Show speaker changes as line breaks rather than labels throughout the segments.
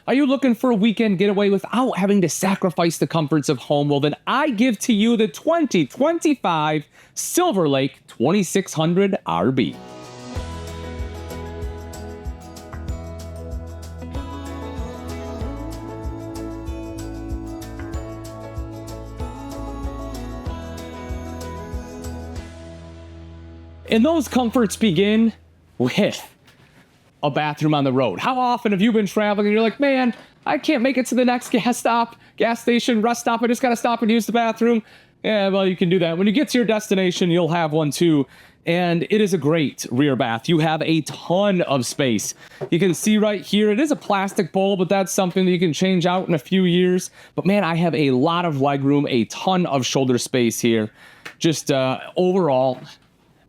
Are you looking for a weekend getaway without having to sacrifice the comforts of home? Well, then I give to you the 2025 Silver Lake 2600 RB. And those comforts begin with a bathroom on the road. How often have you been traveling and you're like, man, I can't make it to the next gas station, rest stop. I just got to stop and use the bathroom. Yeah, well, you can do that. When you get to your destination, you'll have one too. And it is a great rear bath. You have a ton of space. You can see right here, it is a plastic bowl, but that's something that you can change out in a few years. But man, I have a lot of legroom, a ton of shoulder space here. Just overall,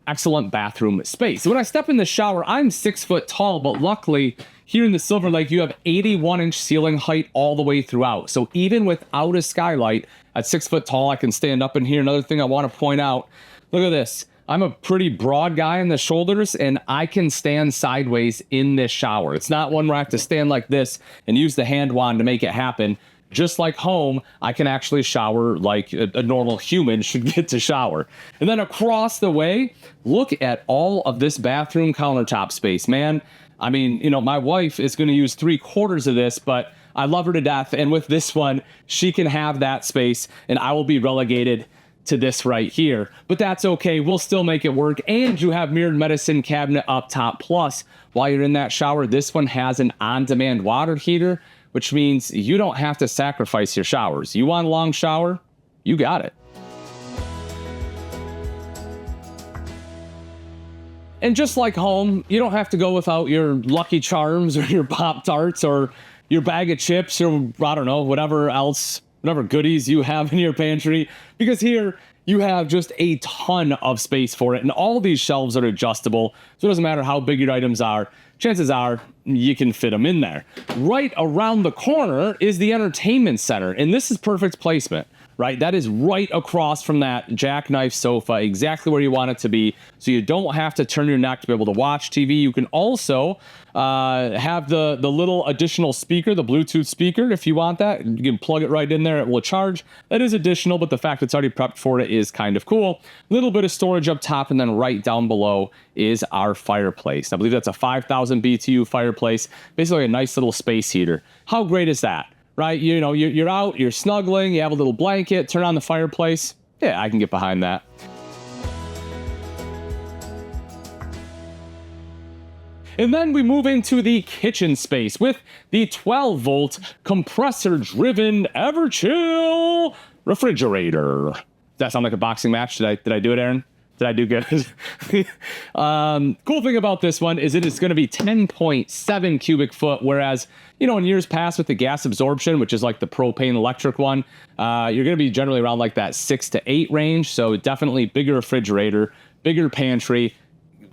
excellent bathroom space. When I step in the shower, I'm 6 foot tall, but luckily here in the Silver Lake, you have 81-inch ceiling height all the way throughout. So even without a skylight, at 6 foot tall, I can stand up in here. Another thing I want to point out, look at this. I'm a pretty broad guy in the shoulders, and I can stand sideways in this shower. It's not one where I have to stand like this and use the hand wand to make it happen. Just like home, I can actually shower like a normal human should get to shower. And then across the way, look at all of this bathroom countertop space, man. I mean, you know, my wife is going to use 3/4 of this, but I love her to death. And with this one, she can have that space, and I will be relegated to this right here. But that's okay. We'll still make it work. And you have mirrored medicine cabinet up top. Plus, while you're in that shower, this one has an on-demand water heater, which means you don't have to sacrifice your showers. You want a long shower? You got it. And just like home, you don't have to go without your Lucky Charms or your Pop-Tarts or your bag of chips or, I don't know, whatever else, whatever goodies you have in your pantry. Because here, you have just a ton of space for it. And all these shelves are adjustable, so it doesn't matter how big your items are. Chances are you can fit them in there. Right around the corner is the entertainment center, and this is perfect placement, right? That is right across from that Jackknife Sofa, exactly where you want it to be, so you don't have to turn your neck to be able to watch TV. You can also have the little additional speaker, the Bluetooth speaker, if you want that. You can plug it right in there. It will charge. That is additional, but the fact it's already prepped for it is kind of cool. A little bit of storage up top, and then right down below is our fireplace. I believe that's a 5,000 BTU fireplace, basically a nice little space heater. How great is that, right? You know, you're out, you're snuggling, you have a little blanket, turn on the fireplace. Yeah, I can get behind that. And then we move into the kitchen space with the 12-volt compressor-driven Everchill refrigerator. Does that sound like a boxing match? Did I do it, Aaron? Did I do good? Cool thing about this one is it is going to be 10.7 cubic foot, whereas, you know, in years past with the gas absorption, which is like the propane electric one, you're going to be generally around like that 6 to 8 range. So definitely bigger refrigerator, bigger pantry.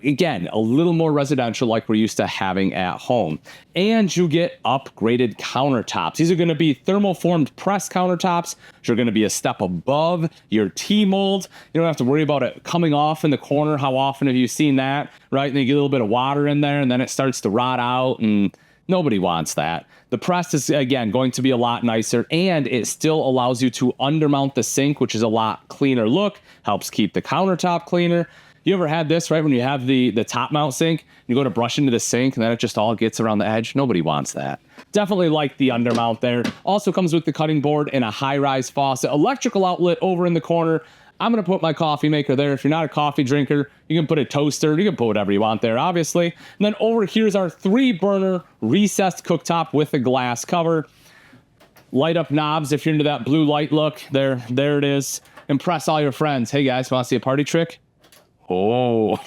Again, a little more residential like we're used to having at home. And you get upgraded countertops. These are going to be thermoformed press countertops, which are going to be a step above your T-mold. You don't have to worry about it coming off in the corner. How often have you seen that, right? And you get a little bit of water in there, and then it starts to rot out, and nobody wants that. The press is, again, going to be a lot nicer, and it still allows you to undermount the sink, which is a lot cleaner look, helps keep the countertop cleaner. You ever had this, right? When you have the top mount sink, you go to brush into the sink and then it just all gets around the edge. Nobody wants that. Definitely like the undermount there. Also comes with the cutting board and a high-rise faucet. Electrical outlet over in the corner. I'm going to put my coffee maker there. If you're not a coffee drinker, you can put a toaster. You can put whatever you want there, obviously. And then over here's our 3-burner recessed cooktop with a glass cover. Light up knobs if you're into that blue light look. There it is. Impress all your friends. Hey guys, want to see a party trick? Oh,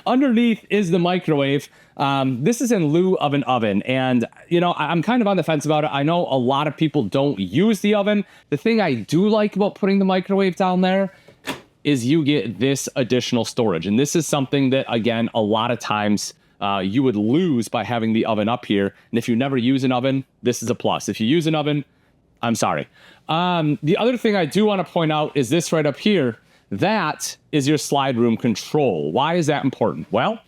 underneath is the microwave. This is in lieu of an oven. And, you know, I'm kind of on the fence about it. I know a lot of people don't use the oven. The thing I do like about putting the microwave down there is you get this additional storage. And this is something that, again, a lot of times you would lose by having the oven up here. And if you never use an oven, this is a plus. If you use an oven, I'm sorry. The other thing I do want to point out is this right up here. That is your slide room control. Why is that important? Well,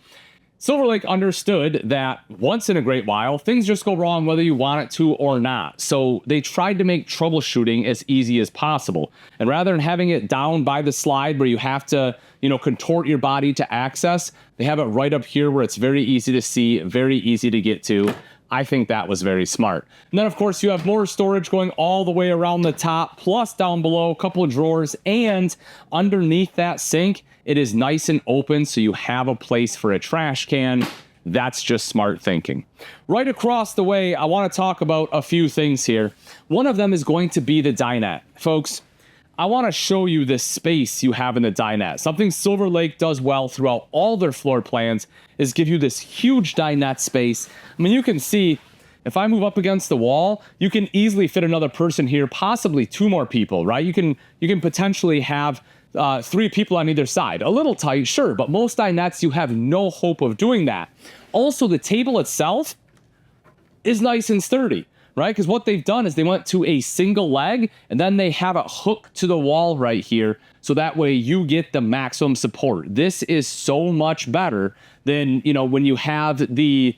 Silver Lake understood that once in a great while, things just go wrong whether you want it to or not. So they tried to make troubleshooting as easy as possible. And rather than having it down by the slide where you have to, contort your body to access, they have it right up here where it's very easy to see, very easy to get to. I think that was very smart. And then, of course, you have more storage going all the way around the top, plus down below, a couple of drawers, and underneath that sink, it is nice and open, so you have a place for a trash can. That's just smart thinking. Right across the way, I want to talk about a few things here. One of them is going to be the dinette. Folks, I want to show you this space you have in the dinette. Something Silver Lake does well throughout all their floor plans is give you this huge dinette space. I mean, you can see, if I move up against the wall, you can easily fit another person here, possibly 2 more people, right? You can potentially have 3 people on either side. A little tight, sure, but most dinettes, you have no hope of doing that. Also, the table itself is nice and sturdy, right? Because what they've done is they went to a single leg, and then they have it hooked to the wall right here, so that way you get the maximum support. This is so much better than, when you have the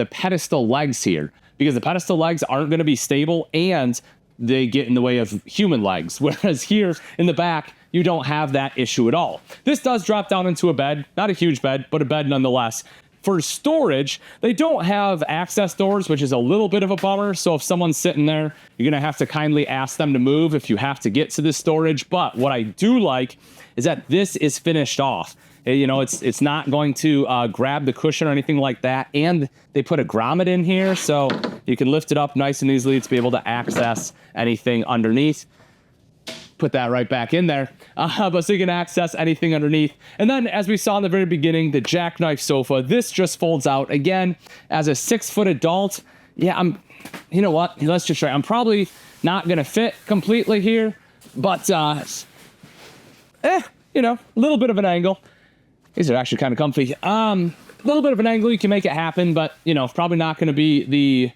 pedestal legs here, because the pedestal legs aren't going to be stable, and they get in the way of human legs, whereas here in the back, you don't have that issue at all. This does drop down into a bed, not a huge bed, but a bed nonetheless. For storage, they don't have access doors, which is a little bit of a bummer. So if someone's sitting there, you're going to have to kindly ask them to move if you have to get to the storage. But what I do like is that this is finished off. It's not going to grab the cushion or anything like that. And they put a grommet in here, so you can lift it up nice and easily to be able to access anything underneath. Put that right back in there, but so you can access anything underneath. And then, as we saw in the very beginning, the Jackknife Sofa, this just folds out. Again, as a 6-foot adult, you know what, let's just try. I'm probably not gonna fit completely here, but a little bit of an angle. These are actually kind of comfy. A little bit of an angle, you can make it happen, but probably not gonna be the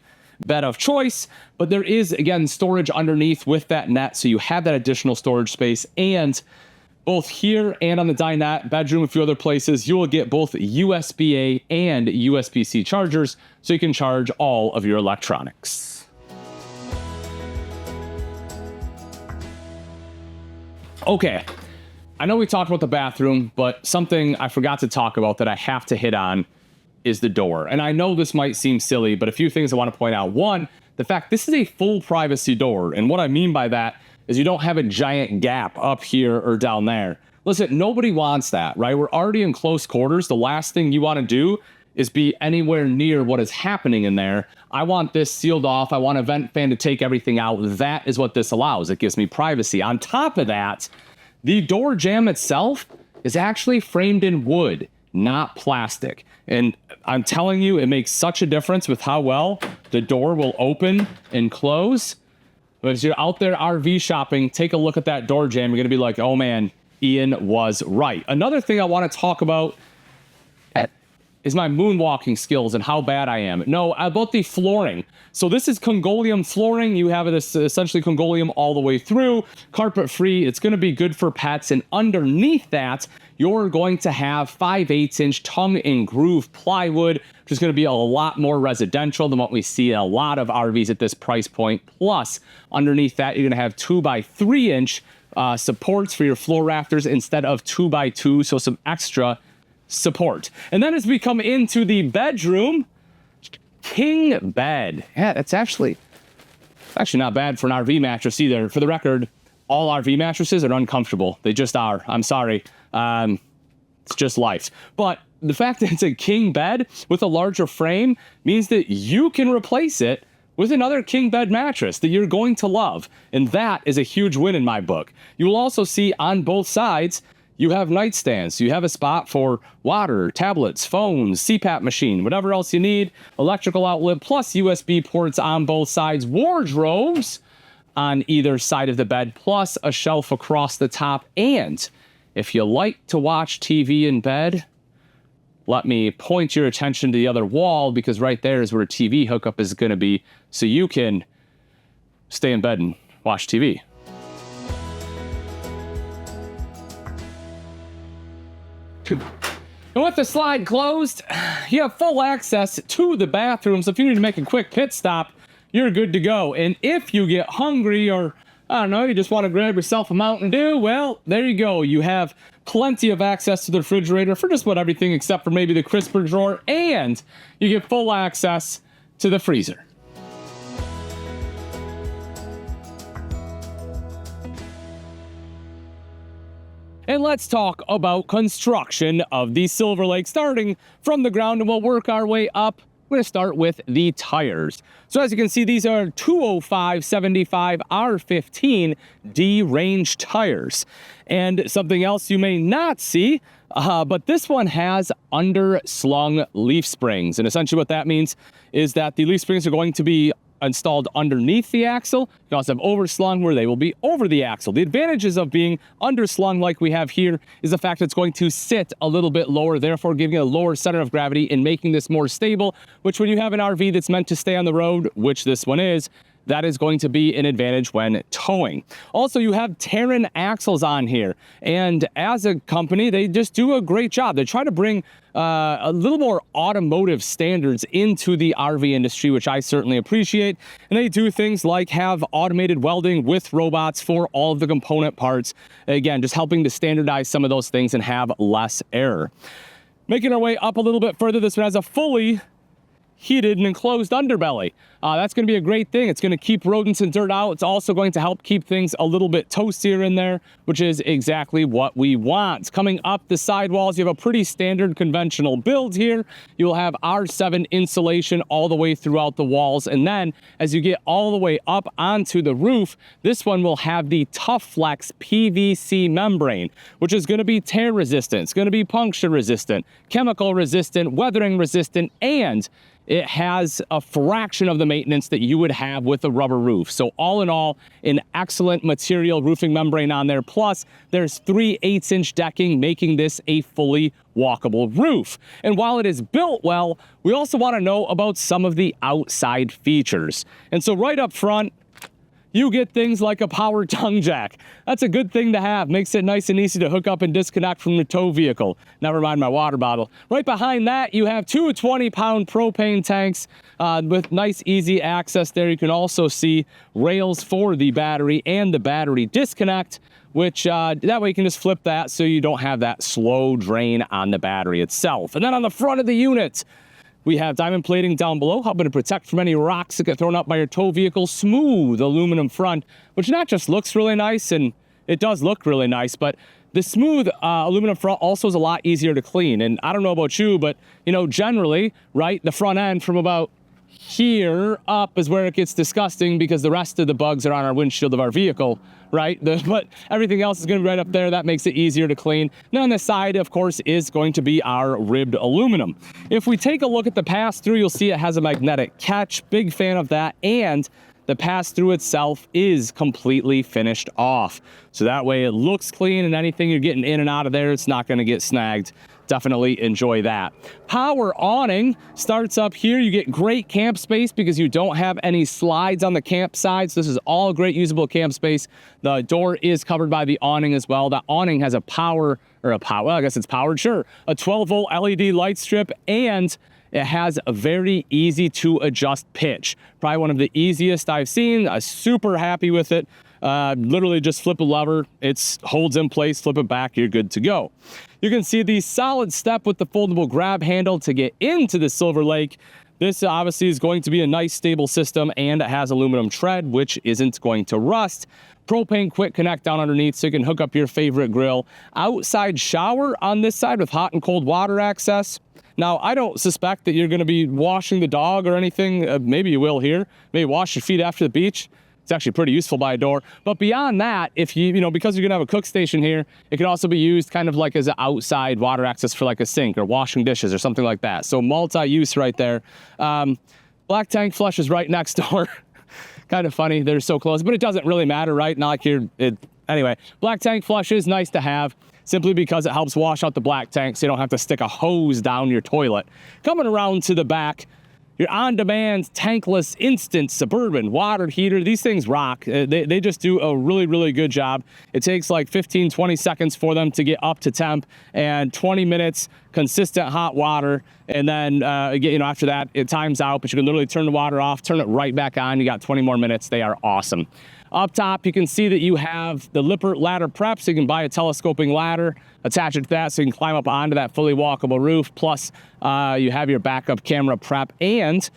bed of choice. But there is, again, storage underneath with that net, so you have that additional storage space. And both here and on the dinette, bedroom, a few other places, you will get both USB-A and USB-C chargers, so you can charge all of your electronics. Okay, I know we talked about the bathroom, but something I forgot to talk about that I have to hit on is the door. And I know this might seem silly, but a few things I want to point out. One, the fact this is a full privacy door. And what I mean by that is you don't have a giant gap up here or down there. Listen, nobody wants that, right? We're already in close quarters. The last thing you want to do is be anywhere near what is happening in there. I want this sealed off. I want a vent fan to take everything out. That is what this allows. It gives me privacy. On top of that, the door jamb itself is actually framed in wood, not plastic. And I'm telling you, it makes such a difference with how well the door will open and close. But as you're out there RV shopping, take a look at that door jamb. You're going to be like, oh man, Ian was right. Another thing I want to talk about is my moonwalking skills and how bad I am. No, about the flooring. So this is Congolium flooring. You have this essentially Congolium all the way through, carpet free. It's going to be good for pets. And underneath that, you're going to have 5/8" tongue and groove plywood, which is going to be a lot more residential than what we see in a lot of RVs at this price point. Plus, underneath that, you're going to have 2x3" supports for your floor rafters instead of 2x2, so some extra support. And then as we come into the bedroom, king bed. Yeah, that's actually not bad for an RV mattress either. For the record, all RV mattresses are uncomfortable. They just are. I'm sorry. It's just life. But the fact that it's a king bed with a larger frame means that you can replace it with another king bed mattress that you're going to love. And that is a huge win in my book. You will also see on both sides, you have nightstands. You have a spot for water, tablets, phones, CPAP machine, whatever else you need, electrical outlet, plus USB ports on both sides, wardrobes on either side of the bed, plus a shelf across the top. And if you like to watch TV in bed, let me point your attention to the other wall, because right there is where a TV hookup is going to be, so you can stay in bed and watch TV. And with the slide closed, you have full access to the bathroom. So if you need to make a quick pit stop, you're good to go. And if you get hungry or, I don't know, you just want to grab yourself a Mountain Dew, well, there you go. You have plenty of access to the refrigerator for just about everything except for maybe the crisper drawer. And you get full access to the freezer. And let's talk about construction of the Silver Lake, starting from the ground, and we'll work our way up. We're going to start with the tires. So as you can see, these are 205/75 R15 D range tires. And something else you may not see, but this one has underslung leaf springs. And essentially what that means is that the leaf springs are going to be installed underneath the axle. You can also have overslung where they will be over the axle. The advantages of being underslung like we have here is the fact that it's going to sit a little bit lower, therefore giving it a lower center of gravity and making this more stable, which when you have an RV that's meant to stay on the road, which this one is, that is going to be an advantage when towing. Also, you have Terran axles on here, and as a company, they just do a great job. They try to bring a little more automotive standards into the RV industry, which I certainly appreciate. And they do things like have automated welding with robots for all of the component parts. Again, just helping to standardize some of those things and have less error. Making our way up a little bit further, this one has a fully heated and enclosed underbelly. That's going to be a great thing. It's going to keep rodents and dirt out. It's also going to help keep things a little bit toastier in there, which is exactly what we want. Coming up the sidewalls, you have a pretty standard conventional build here. You'll have R7 insulation all the way throughout the walls. And then as you get all the way up onto the roof, this one will have the Tough Flex PVC membrane, which is going to be tear resistant. It's going to be puncture resistant, chemical resistant, weathering resistant, and it has a fraction of the maintenance that you would have with a rubber roof. So all in all, an excellent material roofing membrane on there. Plus, there's 3 8-inch decking, making this a fully walkable roof. And while it is built well, we also want to know about some of the outside features. And so right up front, you get things like a power tongue jack. That's a good thing to have. Makes it nice and easy to hook up and disconnect from the tow vehicle. Never mind my water bottle. Right behind that, you have 2 20-pound propane tanks with nice, easy access there. You can also see rails for the battery and the battery disconnect, which that way you can just flip that so you don't have that slow drain on the battery itself. And then on the front of the unit, we have diamond plating down below, helping to protect from any rocks that get thrown up by your tow vehicle. Smooth aluminum front, which not just looks really nice, and it does look really nice, but the smooth aluminum front also is a lot easier to clean. And I don't know about you, but you know, generally, right, the front end from about here up is where it gets disgusting because the rest of the bugs are on our windshield of our vehicle, right? But everything else is going to be right up there. That makes it easier to clean. Now on the side, of course, is going to be our ribbed aluminum. If we take a look at the pass-through, you'll see it has a magnetic catch. Big fan of that. And the pass-through itself is completely finished off. So that way it looks clean, and anything you're getting in and out of there, it's not going to get snagged. Definitely enjoy that. Power awning starts up here. You get great camp space because you don't have any slides on the camp sides. This is all great usable camp space. The door is covered by the awning as well. That awning has a well, I guess it's powered, sure. A 12-volt LED light strip, and it has a very easy to adjust pitch. Probably one of the easiest I've seen. I'm super happy with it. Literally just flip a lever, it holds in place, flip it back, you're good to go. You can see the solid step with the foldable grab handle to get into the Silver Lake. This obviously is going to be a nice stable system, and it has aluminum tread, which isn't going to rust. Propane quick connect down underneath so you can hook up your favorite grill. Outside shower on this side with hot and cold water access. Now, I don't suspect that you're going to be washing the dog or anything. Maybe you will here. Maybe wash your feet after the beach. It's actually pretty useful by a door. But beyond that, if you know, because you're gonna have a cook station here, it can also be used kind of like as an outside water access for like a sink or washing dishes or something like that. So multi-use right there. Black tank flush is right next door. Kind of funny, they're so close, but it doesn't really matter, right? Not like anyway, black tank flush is nice to have simply because it helps wash out the black tank so you don't have to stick a hose down your toilet. Coming around to the back, your on-demand, tankless, instant, Suburban water heater. These things rock. They just do a really, really good job. It takes like 15, 20 seconds for them to get up to temp, and 20 minutes consistent hot water. And then, after that, it times out, but you can literally turn the water off, turn it right back on. You got 20 more minutes. They are awesome. Up top, you can see that you have the Lippert ladder prep, so you can buy a telescoping ladder, attach it to that so you can climb up onto that fully walkable roof. Plus, you have your backup camera prep, and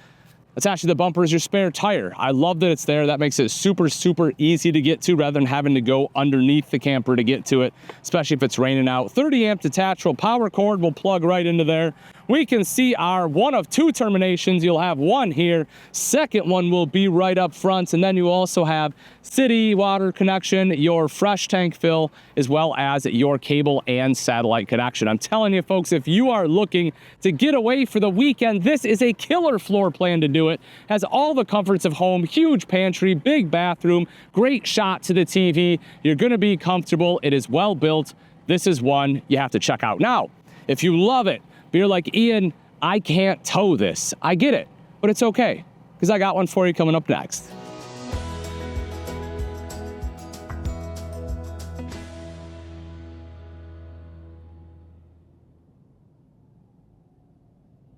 attached to the bumper is your spare tire. I love that it's there. That makes it super, super easy to get to rather than having to go underneath the camper to get to it, especially if it's raining out. 30 amp detachable power cord will plug right into there. We can see our one of two terminations. You'll have one here. Second one will be right up front. And then you also have city water connection, your fresh tank fill, as well as your cable and satellite connection. I'm telling you, folks, if you are looking to get away for the weekend, this is a killer floor plan to do it. Has all the comforts of home, huge pantry, big bathroom, great shot to the TV. You're going to be comfortable. It is well built. This is one you have to check out. Now, if you love it, but you're like, Ian, I can't tow this. I get it, but it's okay, because I got one for you coming up next.